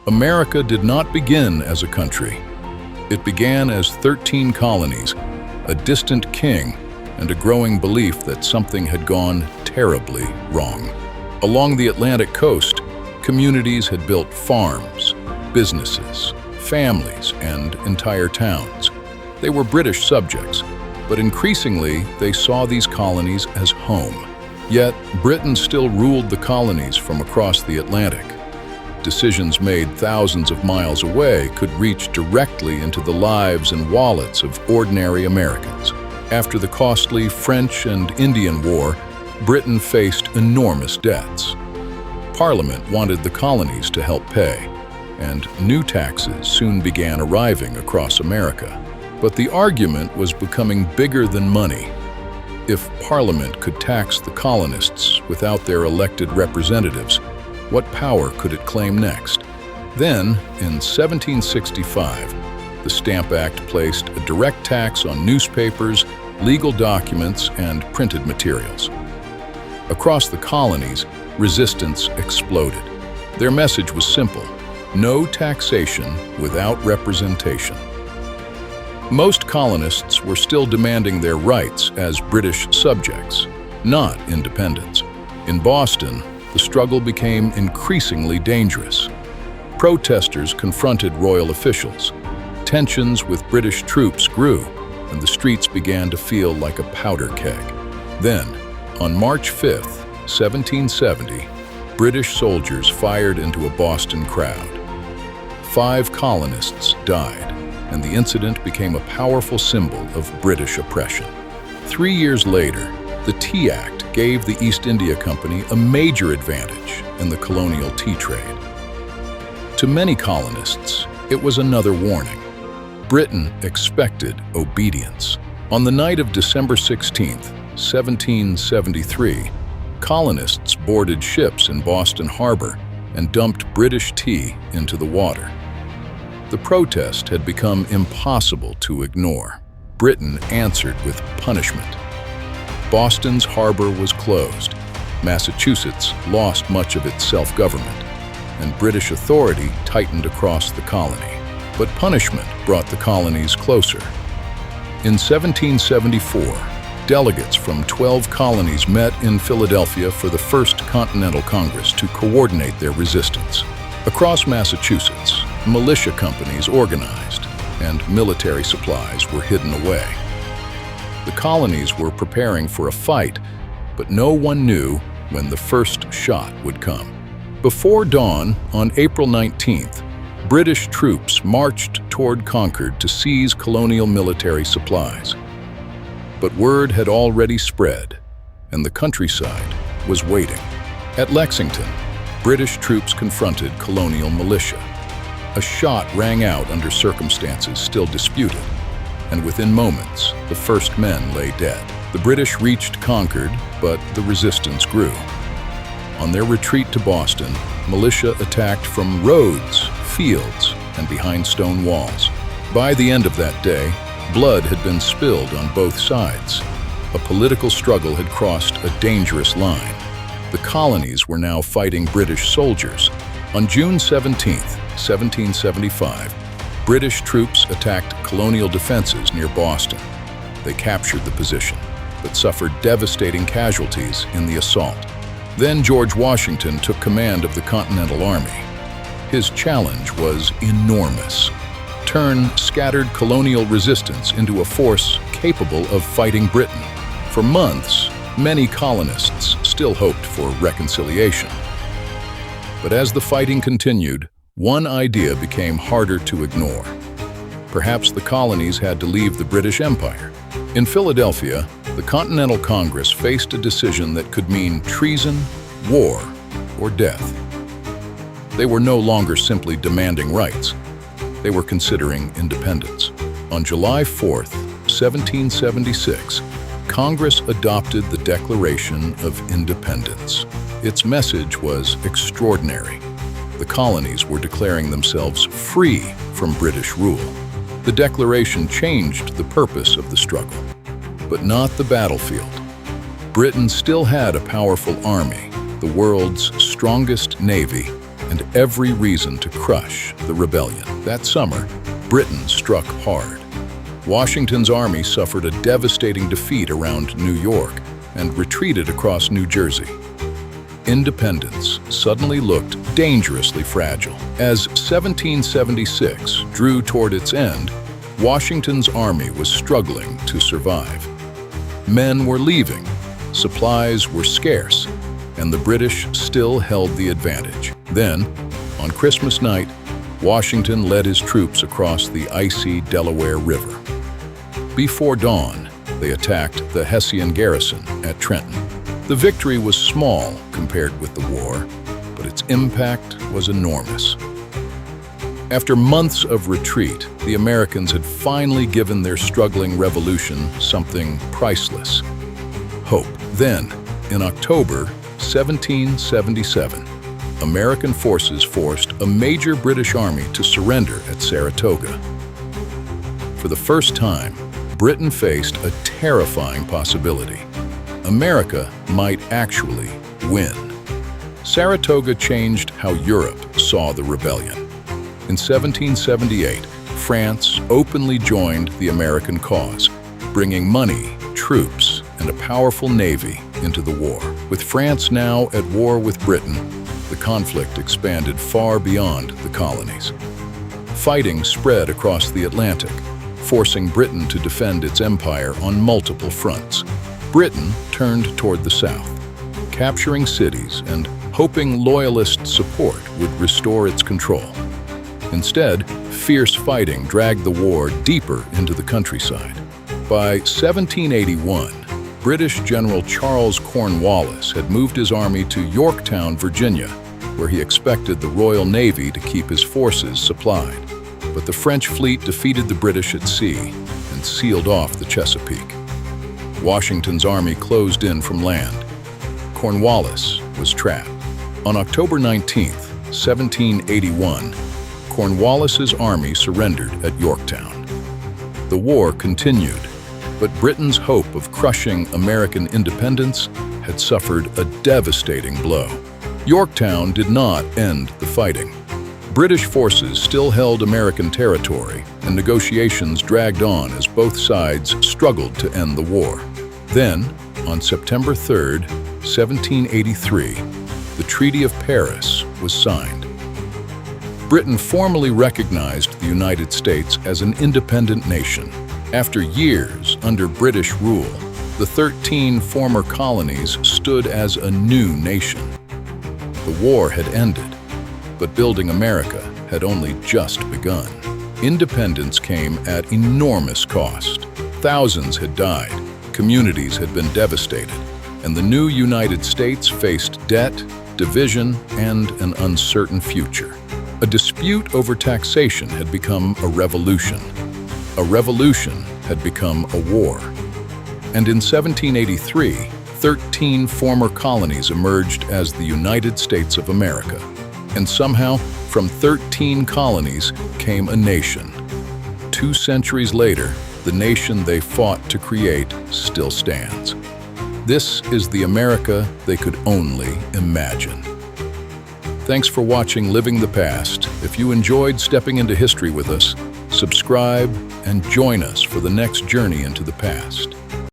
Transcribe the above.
America did not begin as a country. It began as 13 colonies, a distant king, and a growing belief that something had gone terribly wrong. Along the Atlantic coast, communities had built farms, businesses, families, and entire towns. They were British subjects, but increasingly they saw these colonies as home. Yet, Britain still ruled the colonies from across the Atlantic. Decisions made thousands of miles away could reach directly into the lives and wallets of ordinary Americans. After the costly French and Indian War, Britain faced enormous debts. Parliament wanted the colonies to help pay, and new taxes soon began arriving across America. But the argument was becoming bigger than money. If Parliament could tax the colonists without their elected representatives, what power could it claim next? Then, in 1765, the Stamp Act placed a direct tax on newspapers, legal documents, and printed materials. Across the colonies, resistance exploded. Their message was simple: no taxation without representation. Most colonists were still demanding their rights as British subjects, not independence. In Boston, the struggle became increasingly dangerous. Protesters confronted royal officials. Tensions with British troops grew, and the streets began to feel like a powder keg. Then, on March 5, 1770, British soldiers fired into a Boston crowd. 5 colonists died, and the incident became a powerful symbol of British oppression. 3 years later, the Tea Act gave the East India Company a major advantage in the colonial tea trade. To many colonists, it was another warning. Britain expected obedience. On the night of December 16, 1773, colonists boarded ships in Boston Harbor and dumped British tea into the water. The protest had become impossible to ignore. Britain answered with punishment. Boston's harbor was closed. Massachusetts lost much of its self-government, and British authority tightened across the colony. But punishment brought the colonies closer. In 1774, delegates from 12 colonies met in Philadelphia for the First Continental Congress to coordinate their resistance. Across Massachusetts, militia companies organized, and military supplies were hidden away. The colonies were preparing for a fight, but no one knew when the first shot would come. Before dawn, on April 19th, British troops marched toward Concord to seize colonial military supplies. But word had already spread, and the countryside was waiting. At Lexington, British troops confronted colonial militia. A shot rang out under circumstances still disputed, and within moments, the first men lay dead. The British reached Concord, but the resistance grew. On their retreat to Boston, militia attacked from roads, fields, and behind stone walls. By the end of that day, blood had been spilled on both sides. A political struggle had crossed a dangerous line. The colonies were now fighting British soldiers. On June 17, 1775, British troops attacked colonial defenses near Boston. They captured the position, but suffered devastating casualties in the assault. Then George Washington took command of the Continental Army. His challenge was enormous: turn scattered colonial resistance into a force capable of fighting Britain. For months, many colonists still hoped for reconciliation. But as the fighting continued, one idea became harder to ignore. Perhaps the colonies had to leave the British Empire. In Philadelphia, the Continental Congress faced a decision that could mean treason, war, or death. They were no longer simply demanding rights. They were considering independence. On July 4, 1776, Congress adopted the Declaration of Independence. Its message was extraordinary. The colonies were declaring themselves free from British rule. The Declaration changed the purpose of the struggle, but not the battlefield. Britain still had a powerful army, the world's strongest navy, and every reason to crush the rebellion. That summer, Britain struck hard. Washington's army suffered a devastating defeat around New York and retreated across New Jersey. Independence suddenly looked dangerously fragile. As 1776 drew toward its end, Washington's army was struggling to survive. Men were leaving, supplies were scarce, and the British still held the advantage. Then, on Christmas night, Washington led his troops across the icy Delaware River. Before dawn, they attacked the Hessian garrison at Trenton. The victory was small compared with the war, but its impact was enormous. After months of retreat, the Americans had finally given their struggling revolution something priceless: hope. Then, in October 1777, American forces forced a major British army to surrender at Saratoga. For the first time, Britain faced a terrifying possibility. America might actually win. Saratoga changed how Europe saw the rebellion. In 1778, France openly joined the American cause, bringing money, troops, and a powerful navy into the war. With France now at war with Britain, the conflict expanded far beyond the colonies. Fighting spread across the Atlantic, forcing Britain to defend its empire on multiple fronts. Britain turned toward the south, capturing cities and hoping loyalist support would restore its control. Instead, fierce fighting dragged the war deeper into the countryside. By 1781, British General Charles Cornwallis had moved his army to Yorktown, Virginia, where he expected the Royal Navy to keep his forces supplied. But the French fleet defeated the British at sea and sealed off the Chesapeake. Washington's army closed in from land. Cornwallis was trapped. On October 19, 1781, Cornwallis's army surrendered at Yorktown. The war continued, but Britain's hope of crushing American independence had suffered a devastating blow. Yorktown did not end the fighting. British forces still held American territory, and negotiations dragged on as both sides struggled to end the war. Then, on September 3, 1783, the Treaty of Paris was signed. Britain formally recognized the United States as an independent nation. After years under British rule, the 13 former colonies stood as a new nation. The war had ended, but building America had only just begun. Independence came at enormous cost. Thousands had died, communities had been devastated, and the new United States faced debt, division, and an uncertain future. A dispute over taxation had become a revolution. A revolution had become a war. And in 1783, 13 former colonies emerged as the United States of America. And somehow, from 13 colonies came a nation. 2 centuries later, the nation they fought to create still stands. This is the America they could only imagine. Thanks for watching Living the Past. If you enjoyed stepping into history with us, subscribe and join us for the next journey into the past.